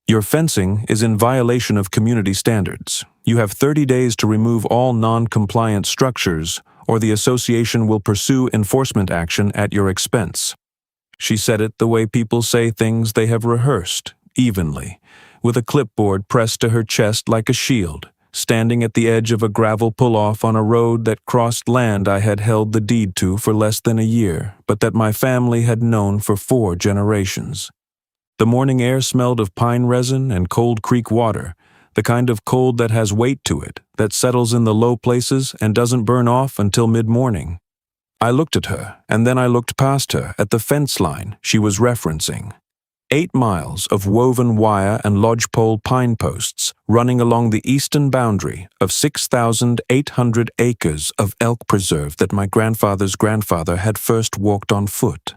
Your fencing is in violation of community standards. You have 30 days to remove all non-compliant structures, or the association will pursue enforcement action at your expense." She said it the way people say things they have rehearsed, evenly, with a clipboard pressed to her chest like a shield, standing at the edge of a gravel pull-off on a road that crossed land I had held the deed to for less than a year, but that my family had known for 4 generations. The morning air smelled of pine resin and cold creek water, the kind of cold that has weight to it, that settles in the low places and doesn't burn off until mid-morning. I looked at her, and then I looked past her at the fence line she was referencing. 8 miles of woven wire and lodgepole pine posts running along the eastern boundary of 6,800 acres of elk preserve that my grandfather's grandfather had first walked on foot.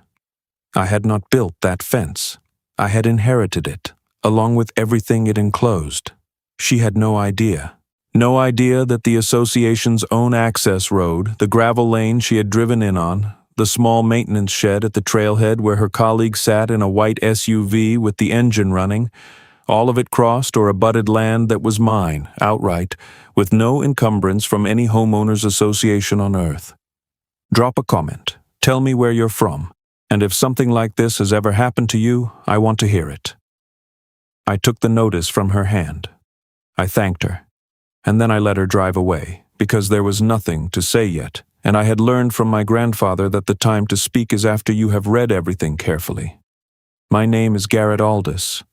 I had not built that fence. I had inherited it, along with everything it enclosed. She had no idea. No idea that the association's own access road, the gravel lane she had driven in on, the small maintenance shed at the trailhead where her colleague sat in a white SUV with the engine running, all of it crossed or abutted land that was mine, outright, with no encumbrance from any homeowners association on earth. Drop a comment. Tell me where you're from, and if something like this has ever happened to you, I want to hear it. I took the notice from her hand. I thanked her, and then I let her drive away, because there was nothing to say yet, and I had learned from my grandfather that the time to speak is after you have read everything carefully. My name is Garrett Aldis.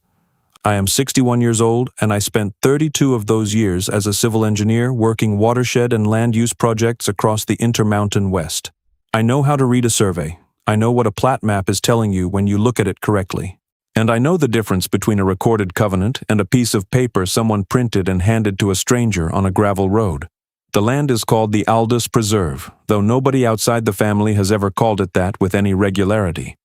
I am 61 years old, and I spent 32 of those years as a civil engineer working watershed and land use projects across the Intermountain West. I know how to read a survey. I know what a plat map is telling you when you look at it correctly. And I know the difference between a recorded covenant and a piece of paper someone printed and handed to a stranger on a gravel road. The land is called the Aldis Preserve, though nobody outside the family has ever called it that with any regularity.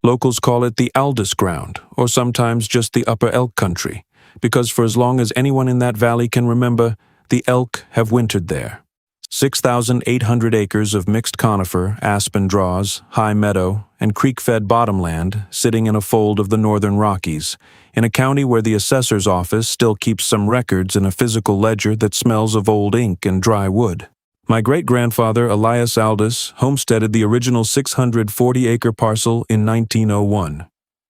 Locals call it the Aldis Ground, or sometimes just the Upper Elk Country, because for as long as anyone in that valley can remember, the elk have wintered there. 6,800 acres of mixed conifer, aspen draws, high meadow, and creek-fed bottomland sitting in a fold of the northern Rockies, in a county where the assessor's office still keeps some records in a physical ledger that smells of old ink and dry wood. My great-grandfather, Elias Aldis, homesteaded the original 640-acre parcel in 1901.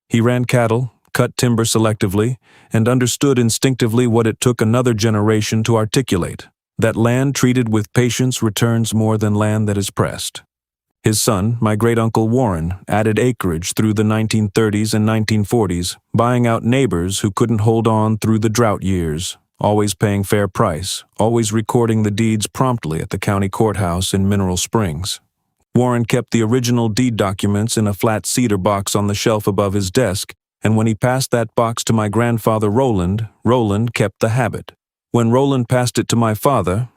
He ran cattle, cut timber selectively, and understood instinctively what it took another generation to articulate: that land treated with patience returns more than land that is pressed. His son, my great-uncle Warren, added acreage through the 1930s and 1940s, buying out neighbors who couldn't hold on through the drought years, always paying fair price, always recording the deeds promptly at the county courthouse in Mineral Springs. Warren kept the original deed documents in a flat cedar box on the shelf above his desk, and when he passed that box to my grandfather Roland, Roland kept the habit. When Roland passed it to my father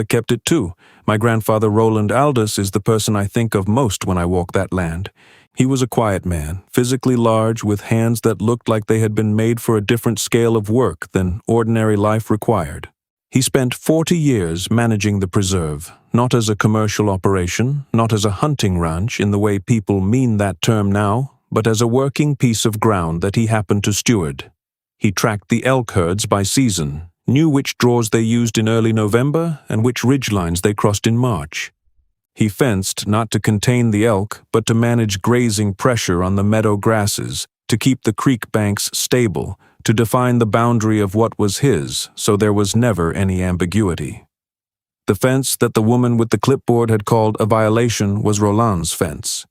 kept it too. My grandfather Roland Aldis is the person I think of most when I walk that land. He was a quiet man, physically large, with hands that looked like they had been made for a different scale of work than ordinary life required. He spent 40 years managing the preserve, not as a commercial operation, not as a hunting ranch in the way people mean that term now, but as a working piece of ground that he happened to steward. He tracked the elk herds by season, knew which draws they used in early November and which ridgelines they crossed in March. He fenced not to contain the elk, but to manage grazing pressure on the meadow grasses, to keep the creek banks stable, to define the boundary of what was his, so there was never any ambiguity. The fence that the woman with the clipboard had called a violation was Roland's fence.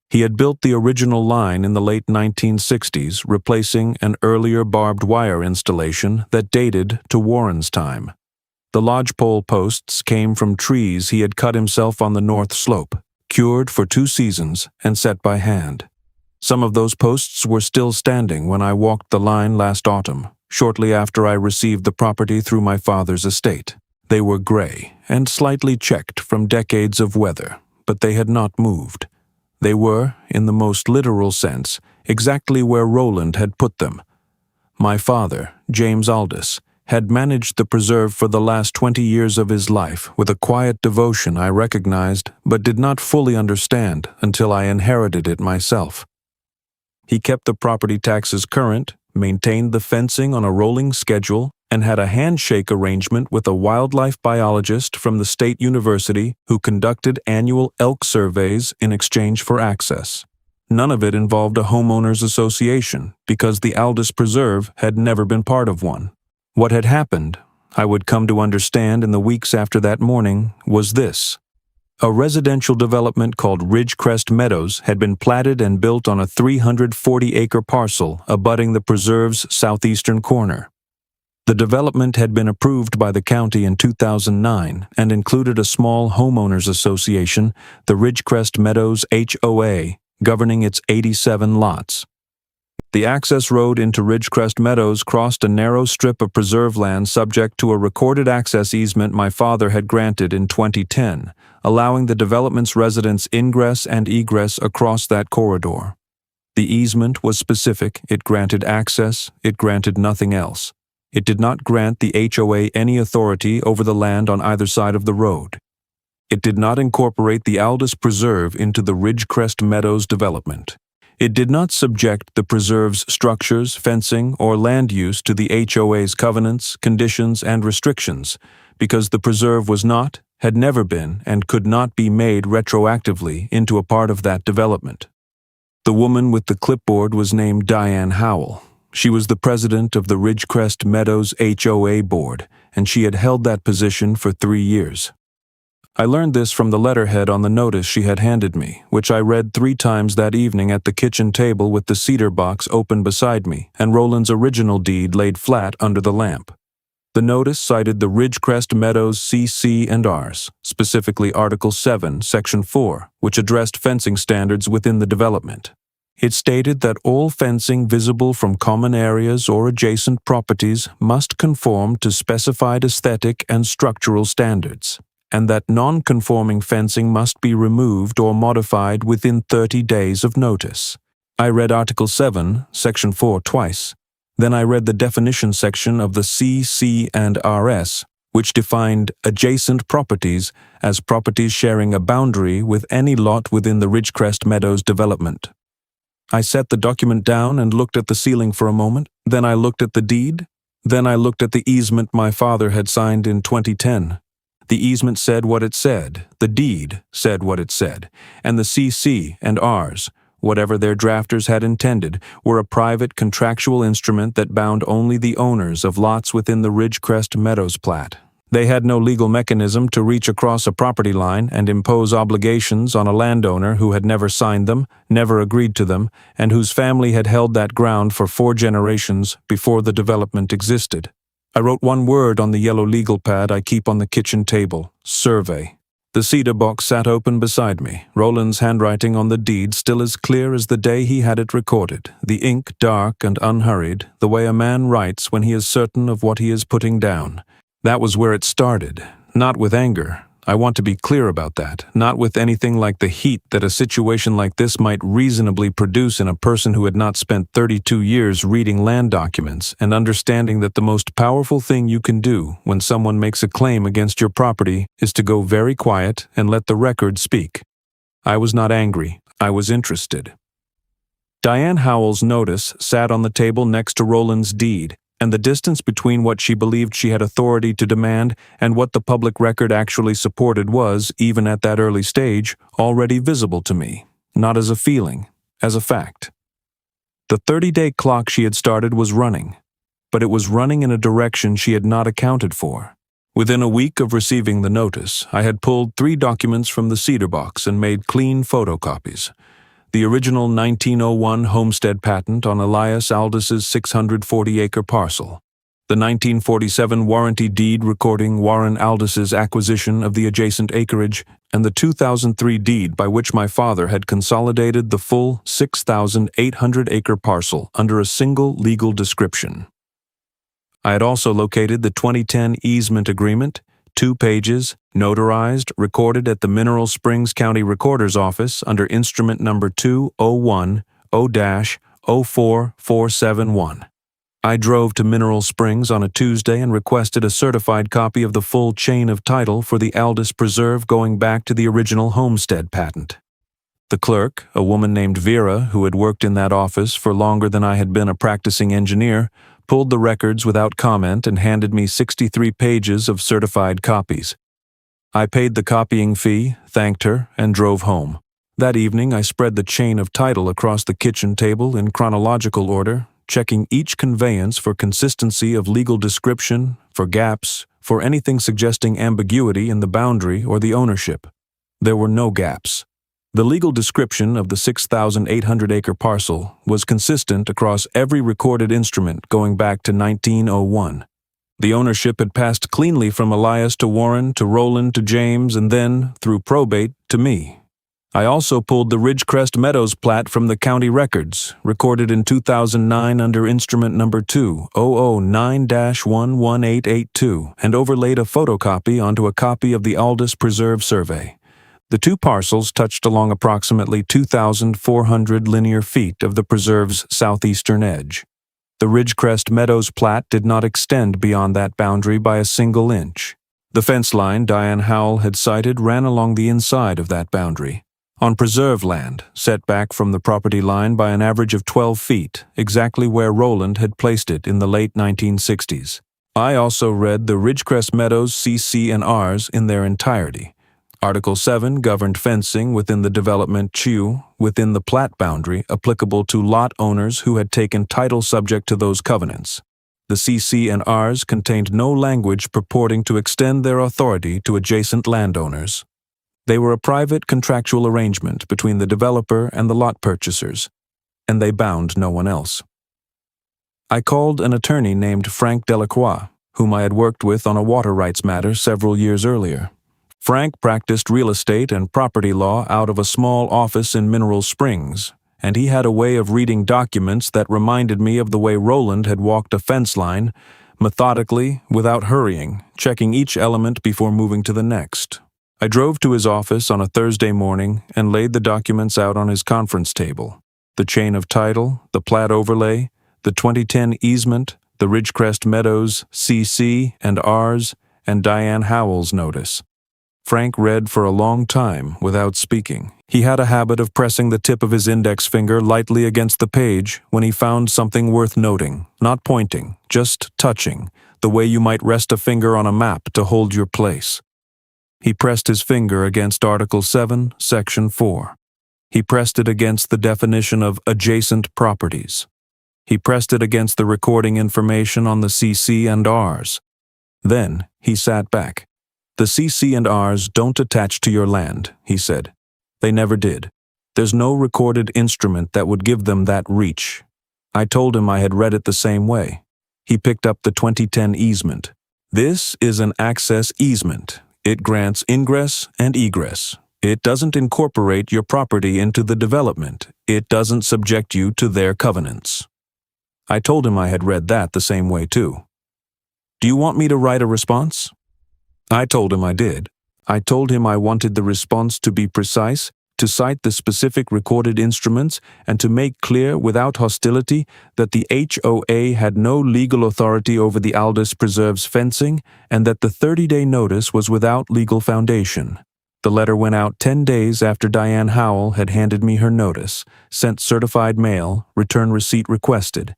He had built the original line in the late 1960s, replacing an earlier barbed wire installation that dated to Warren's time. The lodgepole posts came from trees he had cut himself on the north slope, cured for 2 seasons and set by hand. Some of those posts were still standing when I walked the line last autumn, shortly after I received the property through my father's estate. They were gray and slightly checked from decades of weather, but they had not moved. They were, in the most literal sense, exactly where Roland had put them. My father, James Aldis, had managed the preserve for the last 20 years of his life with a quiet devotion I recognized but did not fully understand until I inherited it myself. He kept the property taxes current, maintained the fencing on a rolling schedule, and had a handshake arrangement with a wildlife biologist from the state university who conducted annual elk surveys in exchange for access. None of it involved a homeowners association because the Aldis Preserve had never been part of one. What had happened, I would come to understand in the weeks after that morning, was this. A residential development called Ridgecrest Meadows had been platted and built on a 340-acre parcel abutting the preserve's southeastern corner. The development had been approved by the county in 2009 and included a small homeowners association, the Ridgecrest Meadows HOA, governing its 87 lots. The access road into Ridgecrest Meadows crossed a narrow strip of preserve land subject to a recorded access easement my father had granted in 2010, allowing the development's residents ingress and egress across that corridor. The easement was specific. It granted access. It granted nothing else. It did not grant the HOA any authority over the land on either side of the road. It did not incorporate the Aldis Preserve into the Ridgecrest Meadows development. It did not subject the preserve's structures, fencing, or land use to the HOA's covenants, conditions, and restrictions, because the preserve was not, had never been, and could not be made retroactively into a part of that development. The woman with the clipboard was named Diane Howell. She was the president of the Ridgecrest Meadows HOA board, and she had held that position for 3 years. I learned this from the letterhead on the notice she had handed me, which I read 3 times that evening at the kitchen table with the cedar box open beside me and Roland's original deed laid flat under the lamp. The notice cited the Ridgecrest Meadows CC&Rs, specifically Article 7, Section 4, which addressed fencing standards within the development. It stated that all fencing visible from common areas or adjacent properties must conform to specified aesthetic and structural standards, and that non-conforming fencing must be removed or modified within 30 days of notice. I read Article 7, Section 4 twice. Then I read the definition section of the CC&RS, which defined adjacent properties as properties sharing a boundary with any lot within the Ridgecrest Meadows development. I set the document down and looked at the ceiling for a moment. Then I looked at the deed. Then I looked at the easement my father had signed in 2010. The easement said what it said, the deed said what it said, and the CC&Rs, whatever their drafters had intended, were a private contractual instrument that bound only the owners of lots within the Ridgecrest Meadows plat. They had no legal mechanism to reach across a property line and impose obligations on a landowner who had never signed them, never agreed to them, and whose family had held that ground for 4 generations before the development existed. I wrote one word on the yellow legal pad I keep on the kitchen table: survey. The cedar box sat open beside me, Roland's handwriting on the deed still as clear as the day he had it recorded, the ink dark and unhurried, the way a man writes when he is certain of what he is putting down. That was where it started, not with anger. I want to be clear about that, not with anything like the heat that a situation like this might reasonably produce in a person who had not spent 32 years reading land documents and understanding that the most powerful thing you can do when someone makes a claim against your property is to go very quiet and let the record speak. I was not angry. I was interested. Diane Howell's notice sat on the table next to Roland's deed, and the distance between what she believed she had authority to demand and what the public record actually supported was, even at that early stage, already visible to me, not as a feeling, as a fact. The 30-day clock she had started was running, but it was running in a direction she had not accounted for. Within a week of receiving the notice, I had pulled 3 documents from the cedar box and made clean photocopies. The original 1901 homestead patent on Elias Aldis's 640-acre parcel, the 1947 warranty deed recording Warren Aldis's acquisition of the adjacent acreage, and the 2003 deed by which my father had consolidated the full 6,800-acre parcel under a single legal description. I had also located the 2010 easement agreement, 2 pages, notarized, recorded at the Mineral Springs County Recorder's Office under instrument number 201-0-04471. I drove to Mineral Springs on a Tuesday and requested a certified copy of the full chain of title for the Aldis Preserve going back to the original homestead patent. The clerk, a woman named Vera who had worked in that office for longer than I had been a practicing engineer, pulled the records without comment and handed me 63 pages of certified copies. I paid the copying fee, thanked her, and drove home. That evening I spread the chain of title across the kitchen table in chronological order, checking each conveyance for consistency of legal description, for gaps, for anything suggesting ambiguity in the boundary or the ownership. There were no gaps. The legal description of the 6,800-acre parcel was consistent across every recorded instrument going back to 1901. The ownership had passed cleanly from Elias to Warren to Roland to James and then, through probate, to me. I also pulled the Ridgecrest Meadows plat from the county records, recorded in 2009 under instrument number 2009-11882, and overlaid a photocopy onto a copy of the Aldis Preserve Survey. The two parcels touched along approximately 2,400 linear feet of the preserve's southeastern edge. The Ridgecrest Meadows plat did not extend beyond that boundary by a single inch. The fence line Diane Howell had cited ran along the inside of that boundary, on preserve land, set back from the property line by an average of 12 feet, exactly where Roland had placed it in the late 1960s. I also read the Ridgecrest Meadows CC&Rs in their entirety. Article 7 governed fencing within the development CHU within the plat boundary applicable to lot owners who had taken title subject to those covenants. The CC&Rs contained no language purporting to extend their authority to adjacent landowners. They were a private contractual arrangement between the developer and the lot purchasers, and they bound no one else. I called an attorney named Frank Delacroix, whom I had worked with on a water rights matter several years earlier. Frank practiced real estate and property law out of a small office in Mineral Springs, and he had a way of reading documents that reminded me of the way Roland had walked a fence line, methodically, without hurrying, checking each element before moving to the next. I drove to his office on a Thursday morning and laid the documents out on his conference table: the chain of title, the plat overlay, the 2010 easement, the Ridgecrest Meadows CC&Rs, and Diane Howell's notice. Frank read for a long time without speaking. He had a habit of pressing the tip of his index finger lightly against the page when he found something worth noting, not pointing, just touching, the way you might rest a finger on a map to hold your place. He pressed his finger against Article 7, Section 4. He pressed it against the definition of adjacent properties. He pressed it against the recording information on the CC&Rs. Then he sat back. "The CC&Rs don't attach to your land," he said. "They never did. There's no recorded instrument that would give them that reach." I told him I had read it the same way. He picked up the 2010 easement. "This is an access easement. It grants ingress and egress. It doesn't incorporate your property into the development. It doesn't subject you to their covenants." I told him I had read that the same way too. "Do you want me to write a response?" I told him I did. I told him I wanted the response to be precise, to cite the specific recorded instruments, and to make clear without hostility that the HOA had no legal authority over the Aldis Preserve's fencing and that the 30-day notice was without legal foundation. The letter went out 10 days after Diane Howell had handed me her notice, sent certified mail, return receipt requested.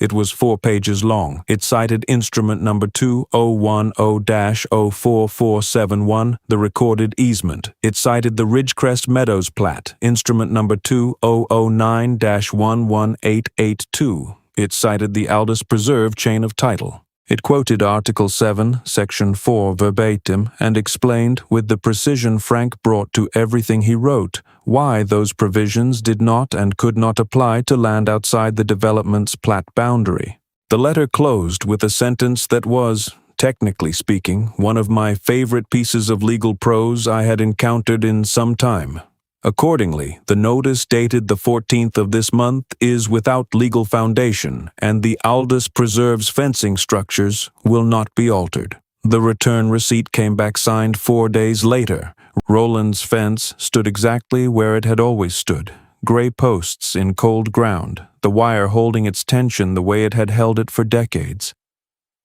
It was 4 pages long. It cited instrument number 2010-04471, the recorded easement. It cited the Ridgecrest Meadows plat, instrument number 2009-11882. It cited the Aldis Preserve chain of title. It quoted Article 7, Section 4 verbatim and explained, with the precision Frank brought to everything he wrote, why those provisions did not and could not apply to land outside the development's plat boundary. The letter closed with a sentence that was, technically speaking, one of my favorite pieces of legal prose I had encountered in some time. Accordingly, the notice dated the 14th of this month is without legal foundation, and the Aldis Preserve's fencing structures will not be altered. The return receipt came back signed 4 days later. Roland's fence stood exactly where it had always stood, gray posts in cold ground, the wire holding its tension the way it had held it for decades.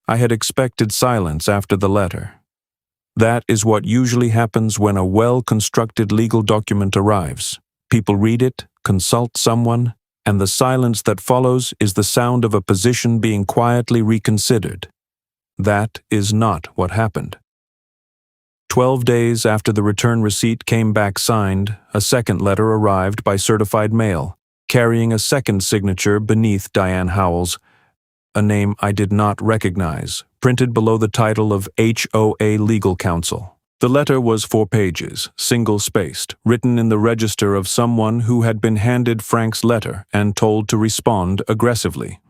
I had expected silence after the letter. That is what usually happens when a well-constructed legal document arrives. People read it, consult someone, and the silence that follows is the sound of a position being quietly reconsidered. That is not what happened. 12 days after the return receipt came back signed, a second letter arrived by certified mail, carrying a second signature beneath Diane Howell's, a name I did not recognize, printed below the title of HOA Legal Counsel. The letter was 4 pages, single-spaced, written in the register of someone who had been handed Frank's letter and told to respond aggressively.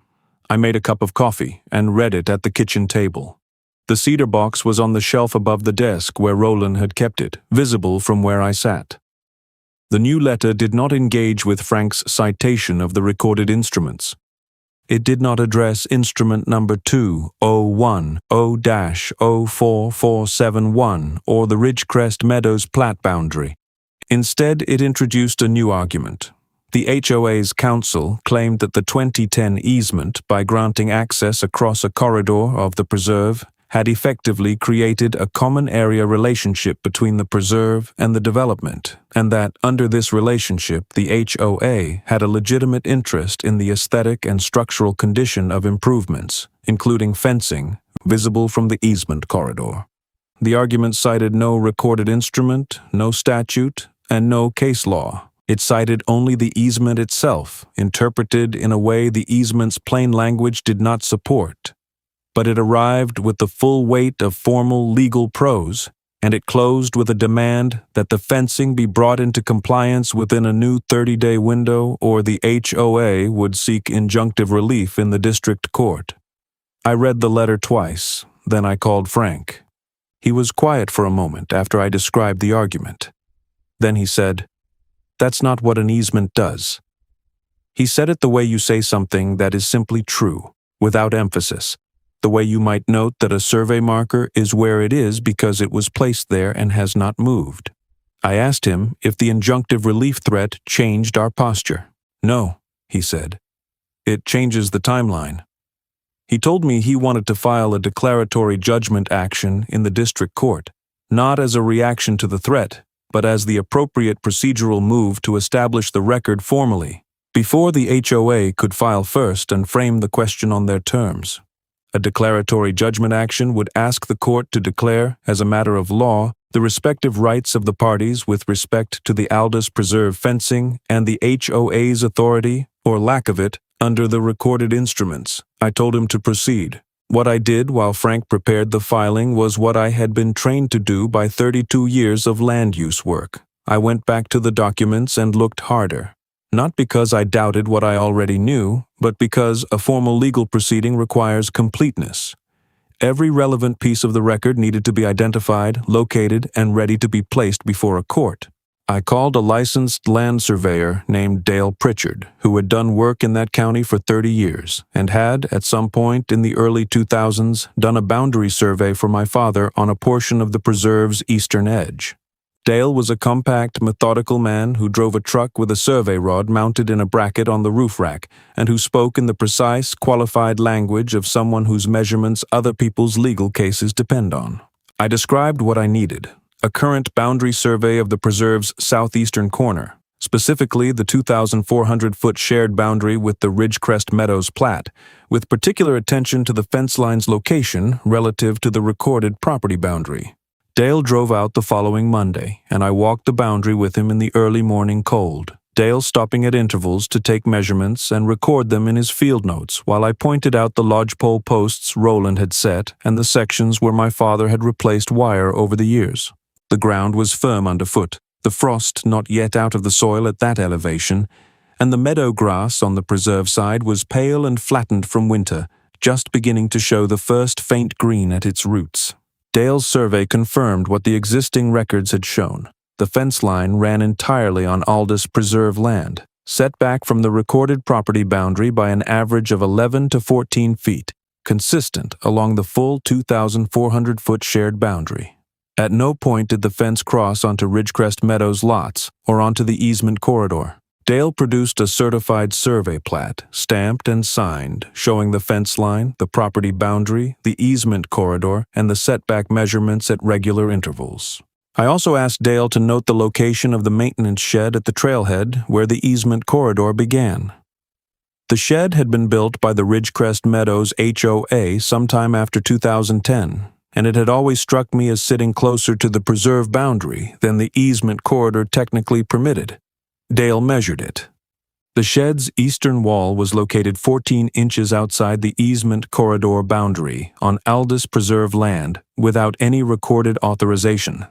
I made a cup of coffee and read it at the kitchen table. The cedar box was on the shelf above the desk where Roland had kept it, visible from where I sat. The new letter did not engage with Frank's citation of the recorded instruments. It did not address instrument number 2010-04471 or the Ridgecrest Meadows plat boundary. Instead, it introduced a new argument. The HOA's counsel claimed that the 2010 easement, by granting access across a corridor of the preserve, had effectively created a common area relationship between the preserve and the development, and that, under this relationship, the HOA had a legitimate interest in the aesthetic and structural condition of improvements, including fencing, visible from the easement corridor. The argument cited no recorded instrument, no statute, and no case law. It cited only the easement itself, interpreted in a way the easement's plain language did not support. But it arrived with the full weight of formal legal prose, and it closed with a demand that the fencing be brought into compliance within a new 30-day window or the HOA would seek injunctive relief in the district court. I read the letter twice, then I called Frank. He was quiet for a moment after I described the argument. Then he said, "That's not what an easement does." He said it the way you say something that is simply true, without emphasis. The way you might note that a survey marker is where it is because it was placed there and has not moved. I asked him if the injunctive relief threat changed our posture. "No," he said. "It changes the timeline." He told me he wanted to file a declaratory judgment action in the district court, not as a reaction to the threat, but as the appropriate procedural move to establish the record formally, before the HOA could file first and frame the question on their terms. A declaratory judgment action would ask the court to declare, as a matter of law, the respective rights of the parties with respect to the Aldis Preserve fencing and the HOA's authority, or lack of it, under the recorded instruments. I told him to proceed. What I did while Frank prepared the filing was what I had been trained to do by 32 years of land use work. I went back to the documents and looked harder. Not because I doubted what I already knew, but because a formal legal proceeding requires completeness. Every relevant piece of the record needed to be identified, located, and ready to be placed before a court. I called a licensed land surveyor named Dale Pritchard, who had done work in that county for 30 years, and had, at some point in the early 2000s, done a boundary survey for my father on a portion of the preserve's eastern edge. Dale was a compact, methodical man who drove a truck with a survey rod mounted in a bracket on the roof rack, and who spoke in the precise, qualified language of someone whose measurements other people's legal cases depend on. I described what I needed: a current boundary survey of the preserve's southeastern corner, specifically the 2,400-foot shared boundary with the Ridgecrest Meadows plat, with particular attention to the fence line's location relative to the recorded property boundary. Dale drove out the following Monday, and I walked the boundary with him in the early morning cold, Dale stopping at intervals to take measurements and record them in his field notes while I pointed out the lodgepole posts Roland had set and the sections where my father had replaced wire over the years. The ground was firm underfoot, the frost not yet out of the soil at that elevation, and the meadow grass on the preserve side was pale and flattened from winter, just beginning to show the first faint green at its roots. Dale's survey confirmed what the existing records had shown. The fence line ran entirely on Aldis Preserve land, set back from the recorded property boundary by an average of 11 to 14 feet, consistent along the full 2,400-foot shared boundary. At no point did the fence cross onto Ridgecrest Meadows lots or onto the easement corridor. Dale produced a certified survey plat, stamped and signed, showing the fence line, the property boundary, the easement corridor, and the setback measurements at regular intervals. I also asked Dale to note the location of the maintenance shed at the trailhead where the easement corridor began. The shed had been built by the Ridgecrest Meadows HOA sometime after 2010, and it had always struck me as sitting closer to the preserve boundary than the easement corridor technically permitted. Dale measured it. The shed's eastern wall was located 14 inches outside the easement corridor boundary on Aldis preserve land without any recorded authorization.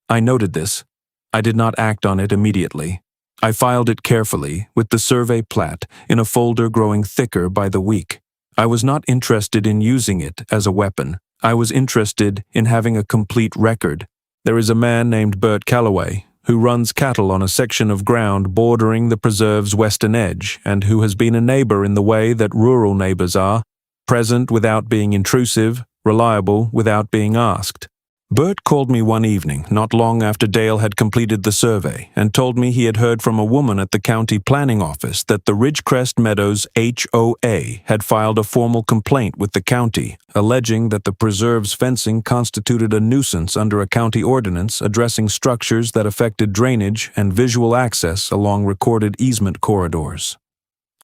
I noted this. I did not act on it immediately. I filed it carefully, with the survey plat, in a folder growing thicker by the week. I was not interested in using it as a weapon. I was interested in having a complete record. There is a man named Bert Calloway, who runs cattle on a section of ground bordering the preserve's western edge, and who has been a neighbor in the way that rural neighbors are, present without being intrusive, reliable without being asked. Bert called me one evening, not long after Dale had completed the survey, and told me he had heard from a woman at the county planning office that the Ridgecrest Meadows HOA had filed a formal complaint with the county, alleging that the preserve's fencing constituted a nuisance under a county ordinance addressing structures that affected drainage and visual access along recorded easement corridors.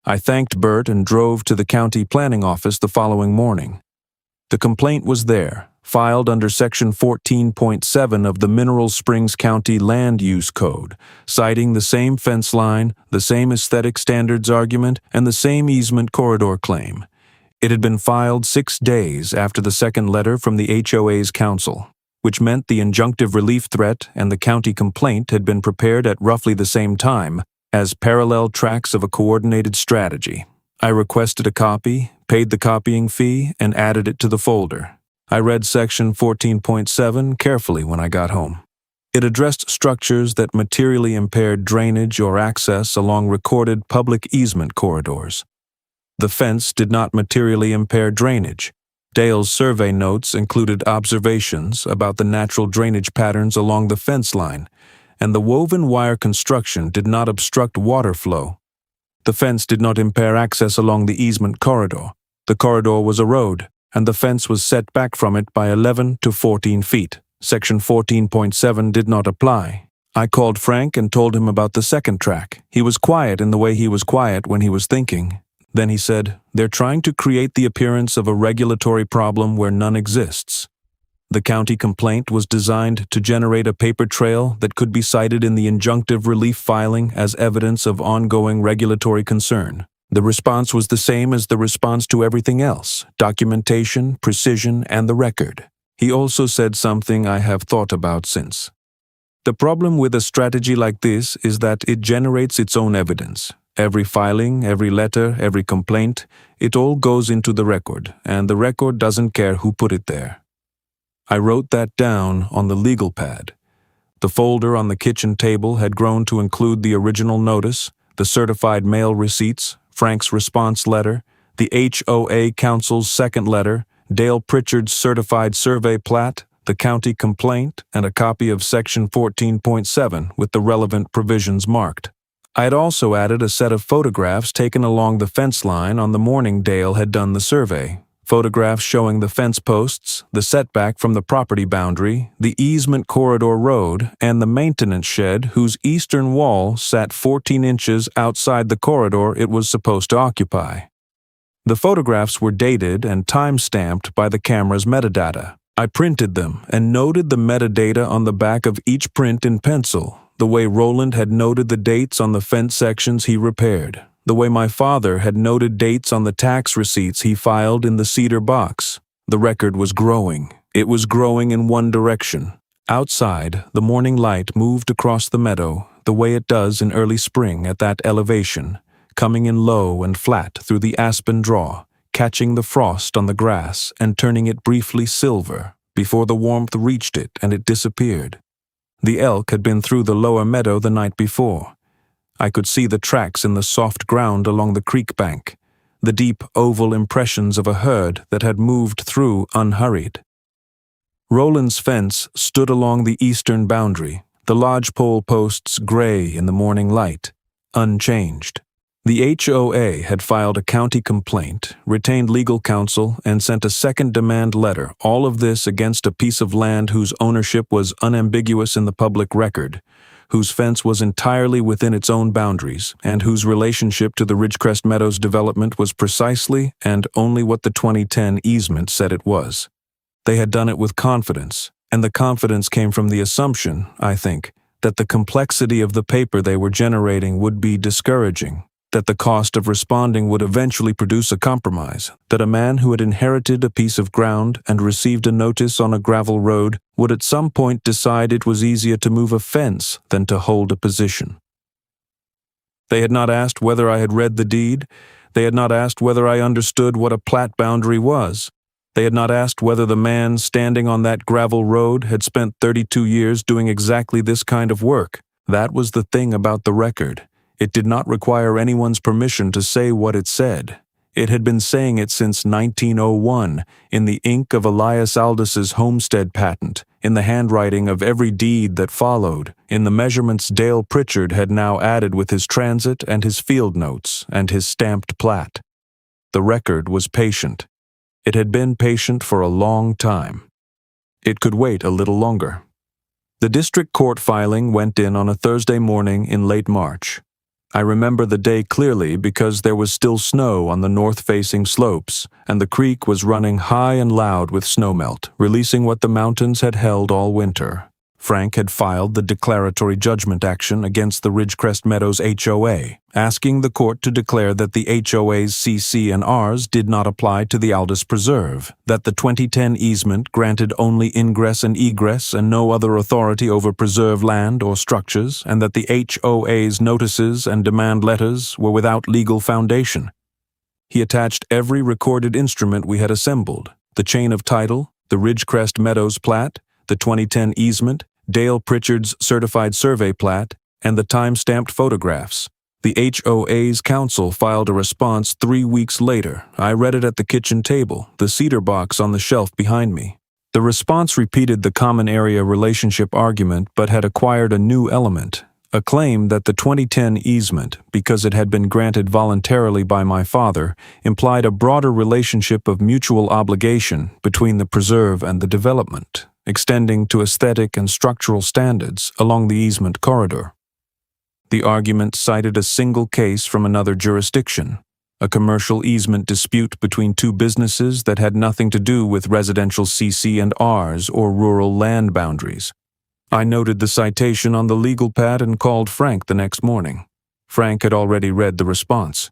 I thanked Bert and drove to the county planning office the following morning. The complaint was there, filed under Section 14.7 of the Mineral Springs County Land Use Code, citing the same fence line, the same aesthetic standards argument, and the same easement corridor claim. It had been filed 6 days after the second letter from the HOA's counsel, which meant the injunctive relief threat and the county complaint had been prepared at roughly the same time as parallel tracks of a coordinated strategy. I requested a copy, paid the copying fee, and added it to the folder. I read Section 14.7 carefully when I got home. It addressed structures that materially impaired drainage or access along recorded public easement corridors. The fence did not materially impair drainage. Dale's survey notes included observations about the natural drainage patterns along the fence line, and the woven wire construction did not obstruct water flow. The fence did not impair access along the easement corridor. The corridor was a road, and the fence was set back from it by 11 to 14 feet. Section 14.7 did not apply. I called Frank and told him about the second track. He was quiet in the way he was quiet when he was thinking. Then he said, "They're trying to create the appearance of a regulatory problem where none exists." The county complaint was designed to generate a paper trail that could be cited in the injunctive relief filing as evidence of ongoing regulatory concern. The response was the same as the response to everything else: documentation, precision, and the record. He also said something I have thought about since. The problem with a strategy like this is that it generates its own evidence. Every filing, every letter, every complaint, it all goes into the record, and the record doesn't care who put it there. I wrote that down on the legal pad. The folder on the kitchen table had grown to include the original notice, the certified mail receipts, Frank's response letter, the HOA counsel's second letter, Dale Pritchard's certified survey plat, the county complaint, and a copy of Section 14.7 with the relevant provisions marked. I had also added a set of photographs taken along the fence line on the morning Dale had done the survey. Photographs showing the fence posts, the setback from the property boundary, the easement corridor road, and the maintenance shed whose eastern wall sat 14 inches outside the corridor it was supposed to occupy. The photographs were dated and time-stamped by the camera's metadata. I printed them and noted the metadata on the back of each print in pencil, the way Roland had noted the dates on the fence sections he repaired, the way my father had noted dates on the tax receipts he filed in the cedar box. The record was growing. It was growing in one direction. Outside, the morning light moved across the meadow, the way it does in early spring at that elevation, coming in low and flat through the aspen draw, catching the frost on the grass and turning it briefly silver before the warmth reached it and it disappeared. The elk had been through the lower meadow the night before. I could see the tracks in the soft ground along the creek bank, the deep oval impressions of a herd that had moved through unhurried. Roland's fence stood along the eastern boundary, the lodgepole posts gray in the morning light, unchanged. The HOA had filed a county complaint, retained legal counsel, and sent a second demand letter, all of this against a piece of land whose ownership was unambiguous in the public record, whose fence was entirely within its own boundaries, and whose relationship to the Ridgecrest Meadows development was precisely and only what the 2010 easement said it was. They had done it with confidence, and the confidence came from the assumption, I think, that the complexity of the paper they were generating would be discouraging, that the cost of responding would eventually produce a compromise, that a man who had inherited a piece of ground and received a notice on a gravel road would at some point decide it was easier to move a fence than to hold a position. They had not asked whether I had read the deed. They had not asked whether I understood what a plat boundary was. They had not asked whether the man standing on that gravel road had spent 32 years doing exactly this kind of work. That was the thing about the record. It did not require anyone's permission to say what it said. It had been saying it since 1901, in the ink of Elias Aldis's homestead patent, in the handwriting of every deed that followed, in the measurements Dale Pritchard had now added with his transit and his field notes and his stamped plat. The record was patient. It had been patient for a long time. It could wait a little longer. The district court filing went in on a Thursday morning in late March. I remember the day clearly because there was still snow on the north-facing slopes, and the creek was running high and loud with snowmelt, releasing what the mountains had held all winter. Frank had filed the declaratory judgment action against the Ridgecrest Meadows HOA, asking the court to declare that the HOA's CC and Rs did not apply to the Aldis Preserve, that the 2010 easement granted only ingress and egress and no other authority over preserve land or structures, and that the HOA's notices and demand letters were without legal foundation. He attached every recorded instrument we had assembled, the chain of title, the Ridgecrest Meadows plat, the 2010 easement, Dale Pritchard's certified survey plat, and the time-stamped photographs. The HOA's counsel filed a response 3 weeks later. I read it at the kitchen table, the cedar box on the shelf behind me. The response repeated the common area relationship argument but had acquired a new element, a claim that the 2010 easement, because it had been granted voluntarily by my father, implied a broader relationship of mutual obligation between the preserve and the development, extending to aesthetic and structural standards along the easement corridor. The argument cited a single case from another jurisdiction, a commercial easement dispute between two businesses that had nothing to do with residential CC and Rs or rural land boundaries. I noted the citation on the legal pad and called Frank the next morning. Frank had already read the response.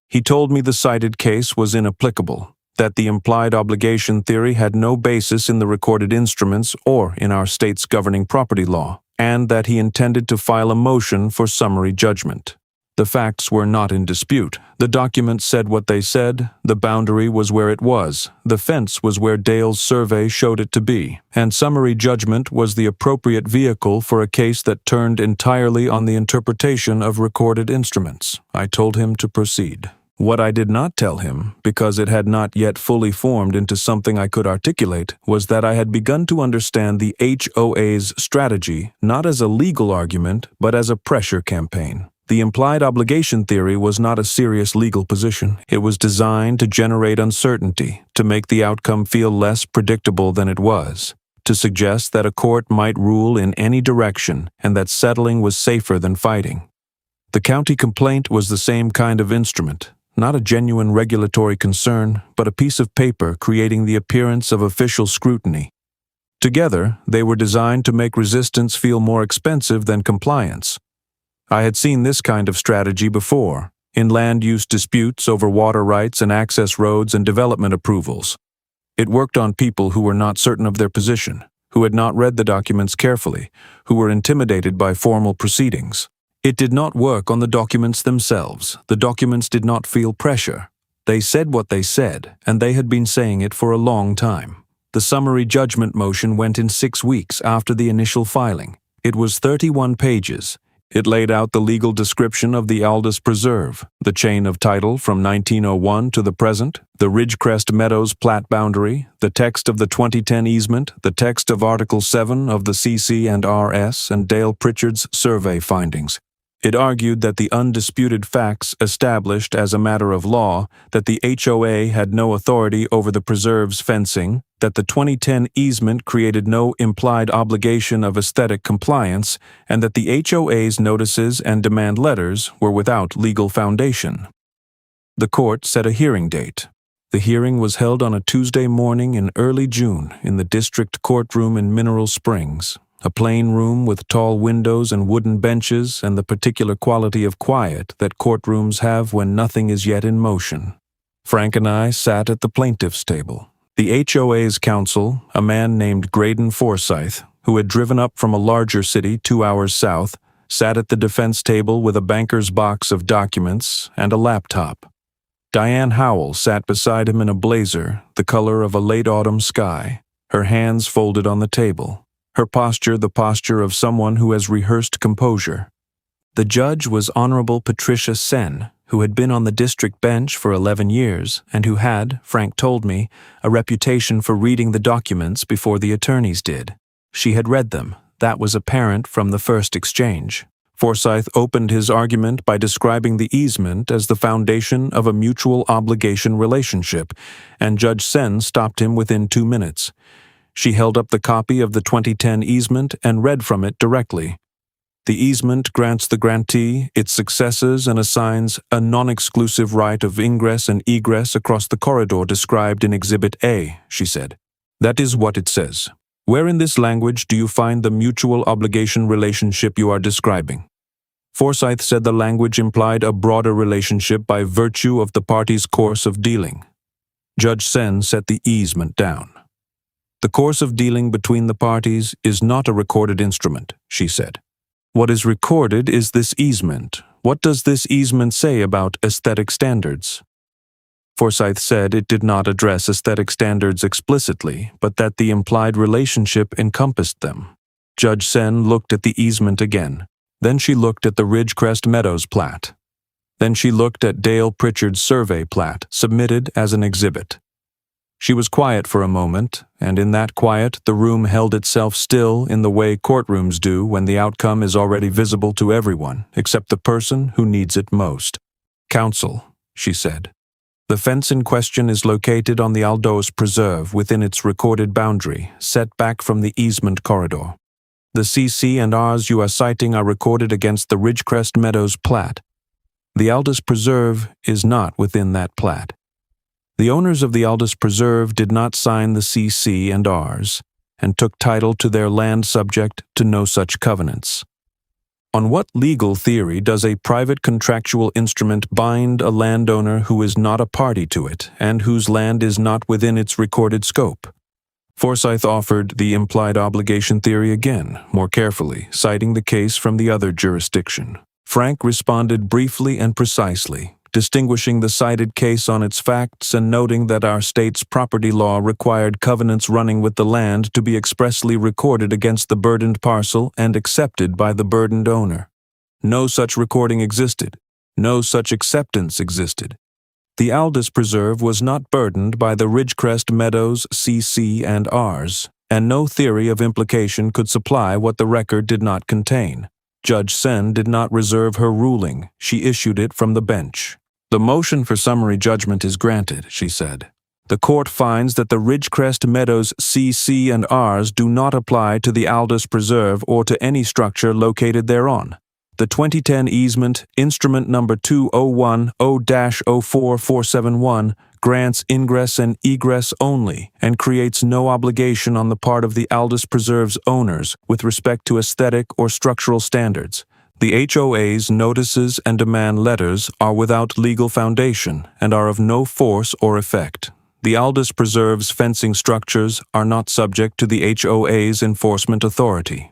He told me the cited case was inapplicable, that the implied obligation theory had no basis in the recorded instruments or in our state's governing property law, and that he intended to file a motion for summary judgment. The facts were not in dispute. The documents said what they said, the boundary was where it was, the fence was where Dale's survey showed it to be, and summary judgment was the appropriate vehicle for a case that turned entirely on the interpretation of recorded instruments. I told him to proceed. What I did not tell him, because it had not yet fully formed into something I could articulate, was that I had begun to understand the HOA's strategy not as a legal argument, but as a pressure campaign. The implied obligation theory was not a serious legal position. It was designed to generate uncertainty, to make the outcome feel less predictable than it was, to suggest that a court might rule in any direction and that settling was safer than fighting. The county complaint was the same kind of instrument. Not a genuine regulatory concern, but a piece of paper creating the appearance of official scrutiny. Together, they were designed to make resistance feel more expensive than compliance. I had seen this kind of strategy before, in land use disputes over water rights and access roads and development approvals. It worked on people who were not certain of their position, who had not read the documents carefully, who were intimidated by formal proceedings. It did not work on the documents themselves. The documents did not feel pressure. They said what they said, and they had been saying it for a long time. The summary judgment motion went in 6 weeks after the initial filing. It was 31 pages. It laid out the legal description of the Aldis Preserve, the chain of title from 1901 to the present, the Ridgecrest Meadows plat boundary, the text of the 2010 easement, the text of Article 7 of the CC and RS, and Dale Pritchard's survey findings. It argued that the undisputed facts established as a matter of law that the HOA had no authority over the preserve's fencing, that the 2010 easement created no implied obligation of aesthetic compliance, and that the HOA's notices and demand letters were without legal foundation. The court set a hearing date. The hearing was held on a Tuesday morning in early June in the district courtroom in Mineral Springs, a plain room with tall windows and wooden benches and the particular quality of quiet that courtrooms have when nothing is yet in motion. Frank and I sat at the plaintiff's table. The HOA's counsel, a man named Graydon Forsyth, who had driven up from a larger city 2 hours south, sat at the defense table with a banker's box of documents and a laptop. Diane Howell sat beside him in a blazer, the color of a late autumn sky, her hands folded on the table, her posture the posture of someone who has rehearsed composure. The judge was Honorable Patricia Sen, who had been on the district bench for 11 years and who had, Frank told me, a reputation for reading the documents before the attorneys did. She had read them. That was apparent from the first exchange. Forsyth opened his argument by describing the easement as the foundation of a mutual obligation relationship, and Judge Sen stopped him within 2 minutes. She held up the copy of the 2010 easement and read from it directly. The easement grants the grantee its successors and assigns a non-exclusive right of ingress and egress across the corridor described in Exhibit A, she said. That is what it says. Where in this language do you find the mutual obligation relationship you are describing? Forsyth said the language implied a broader relationship by virtue of the parties' course of dealing. Judge Sen set the easement down. The course of dealing between the parties is not a recorded instrument, she said. What is recorded is this easement. What does this easement say about aesthetic standards? Forsyth said it did not address aesthetic standards explicitly, but that the implied relationship encompassed them. Judge Sen looked at the easement again. Then she looked at the Ridgecrest Meadows plat. Then she looked at Dale Pritchard's survey plat, submitted as an exhibit. She was quiet for a moment, and in that quiet the room held itself still in the way courtrooms do when the outcome is already visible to everyone, except the person who needs it most. Counsel, she said. The fence in question is located on the Aldis Preserve within its recorded boundary, set back from the easement corridor. The CC and Rs you are citing are recorded against the Ridgecrest Meadows plat. The Aldis Preserve is not within that plat. The owners of the Aldis Preserve did not sign the CC and Rs, and took title to their land subject to no such covenants. On what legal theory does a private contractual instrument bind a landowner who is not a party to it, and whose land is not within its recorded scope? Forsyth offered the implied obligation theory again, more carefully, citing the case from the other jurisdiction. Frank responded briefly and precisely, distinguishing the cited case on its facts and noting that our state's property law required covenants running with the land to be expressly recorded against the burdened parcel and accepted by the burdened owner. No such recording existed. No such acceptance existed. The Aldis Preserve was not burdened by the Ridgecrest Meadows CC and Rs, and no theory of implication could supply what the record did not contain. Judge Sen did not reserve her ruling. She issued it from the bench. The motion for summary judgment is granted, she said. The court finds that the Ridgecrest Meadows CC and Rs do not apply to the Aldis Preserve or to any structure located thereon. The 2010 easement, instrument number 2010-04471, grants ingress and egress only and creates no obligation on the part of the Aldis Preserve's owners with respect to aesthetic or structural standards. The HOA's notices and demand letters are without legal foundation and are of no force or effect. The Aldis Preserve's fencing structures are not subject to the HOA's enforcement authority.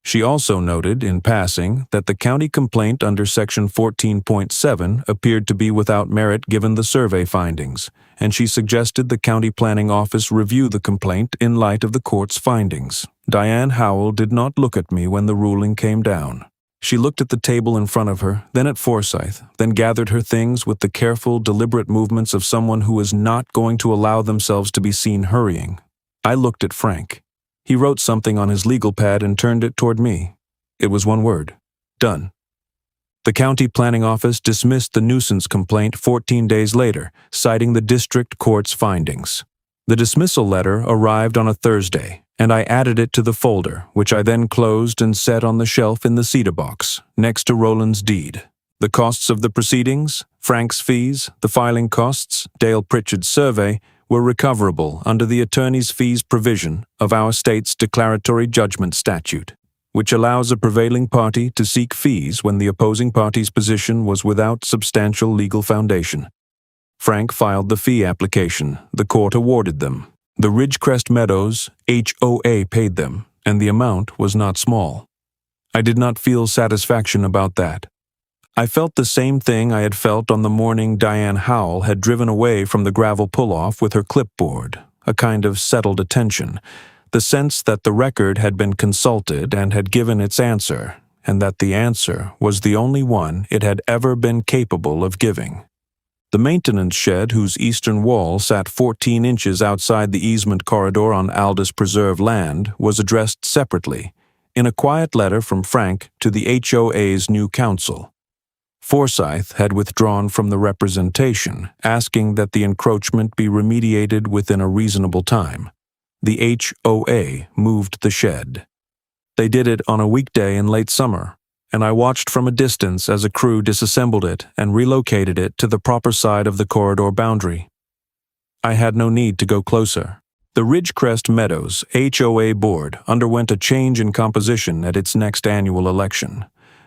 She also noted, in passing, that the county complaint under Section 14.7 appeared to be without merit given the survey findings, and she suggested the county planning office review the complaint in light of the court's findings. Diane Howell did not look at me when the ruling came down. She looked at the table in front of her, then at Forsyth, then gathered her things with the careful, deliberate movements of someone who is not going to allow themselves to be seen hurrying. I looked at Frank. He wrote something on his legal pad and turned it toward me. It was one word. Done. The county planning office dismissed the nuisance complaint 14 days later, citing the district court's findings. The dismissal letter arrived on a Thursday, and I added it to the folder, which I then closed and set on the shelf in the cedar box, next to Roland's deed. The costs of the proceedings, Frank's fees, the filing costs, Dale Pritchard's survey, were recoverable under the attorney's fees provision of our state's declaratory judgment statute, which allows a prevailing party to seek fees when the opposing party's position was without substantial legal foundation. Frank filed the fee application. The court awarded them. The Ridgecrest Meadows HOA paid them, and the amount was not small. I did not feel satisfaction about that. I felt the same thing I had felt on the morning Diane Howell had driven away from the gravel pull-off with her clipboard, a kind of settled attention, the sense that the record had been consulted and had given its answer, and that the answer was the only one it had ever been capable of giving. The maintenance shed, whose eastern wall sat 14 inches outside the easement corridor on Aldis Preserve land, was addressed separately, in a quiet letter from Frank to the HOA's new counsel. Forsyth had withdrawn from the representation, asking that the encroachment be remediated within a reasonable time. The HOA moved the shed. They did it on a weekday in late summer, and I watched from a distance as a crew disassembled it and relocated it to the proper side of the corridor boundary. I had no need to go closer. The Ridgecrest Meadows HOA board underwent a change in composition at its next annual election.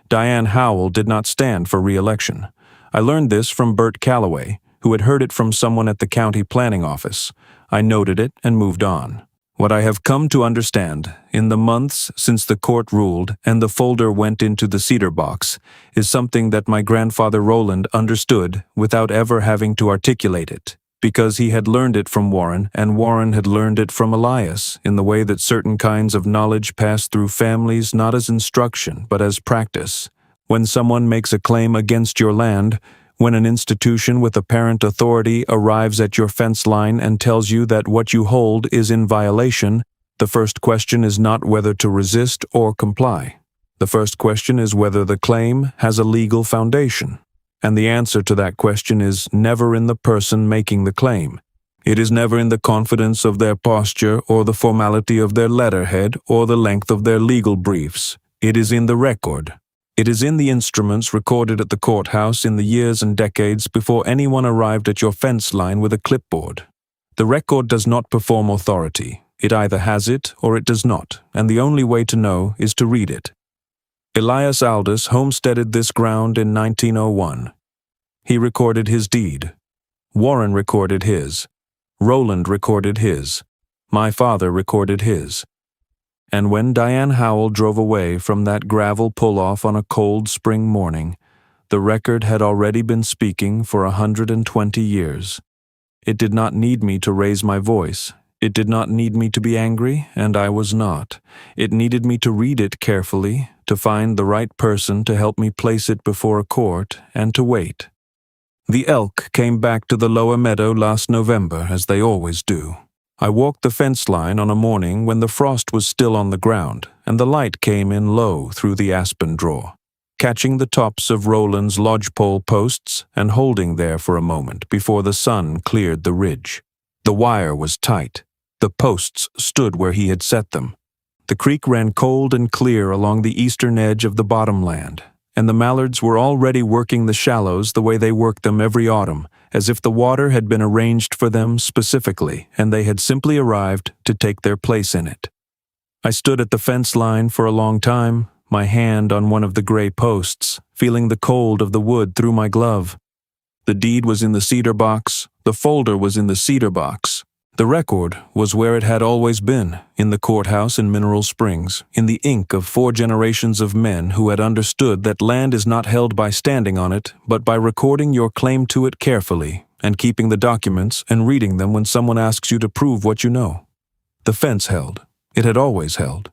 Diane Howell did not stand for re-election. I learned this from Bert Calloway, who had heard it from someone at the county planning office. I noted it and moved on. What I have come to understand, in the months since the court ruled and the folder went into the cedar box, is something that my grandfather Roland understood without ever having to articulate it, because he had learned it from Warren, and Warren had learned it from Elias, in the way that certain kinds of knowledge pass through families not as instruction but as practice. When someone makes a claim against your land, when an institution with apparent authority arrives at your fence line and tells you that what you hold is in violation, the first question is not whether to resist or comply. The first question is whether the claim has a legal foundation. And the answer to that question is never in the person making the claim. It is never in the confidence of their posture or the formality of their letterhead or the length of their legal briefs. It is in the record. It is in the instruments recorded at the courthouse in the years and decades before anyone arrived at your fence line with a clipboard. The record does not perform authority. It either has it or it does not, and the only way to know is to read it. Elias Aldis homesteaded this ground in 1901. He recorded his deed. Warren recorded his. Roland recorded his. My father recorded his. And when Diane Howell drove away from that gravel pull-off on a cold spring morning, the record had already been speaking for 120 years. It did not need me to raise my voice. It did not need me to be angry, and I was not. It needed me to read it carefully, to find the right person to help me place it before a court, and to wait. The elk came back to the lower meadow last November, as they always do. I walked the fence line on a morning when the frost was still on the ground, and the light came in low through the aspen draw, catching the tops of Roland's lodgepole posts and holding there for a moment before the sun cleared the ridge. The wire was tight. The posts stood where he had set them. The creek ran cold and clear along the eastern edge of the bottomland, and the mallards were already working the shallows the way they work them every autumn, as if the water had been arranged for them specifically, and they had simply arrived to take their place in it. I stood at the fence line for a long time, my hand on one of the gray posts, feeling the cold of the wood through my glove. The deed was in the cedar box, the folder was in the cedar box. The record was where it had always been, in the courthouse in Mineral Springs, in the ink of 4 generations of men who had understood that land is not held by standing on it, but by recording your claim to it carefully, and keeping the documents and reading them when someone asks you to prove what you know. The fence held. It had always held.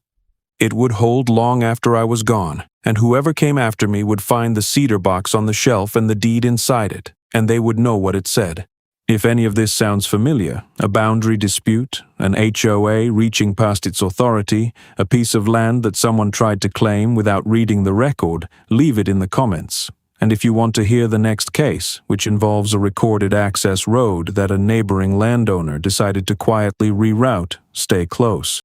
It would hold long after I was gone, and whoever came after me would find the cedar box on the shelf and the deed inside it, and they would know what it said. If any of this sounds familiar, a boundary dispute, an HOA reaching past its authority, a piece of land that someone tried to claim without reading the record, leave it in the comments. And if you want to hear the next case, which involves a recorded access road that a neighboring landowner decided to quietly reroute, stay close.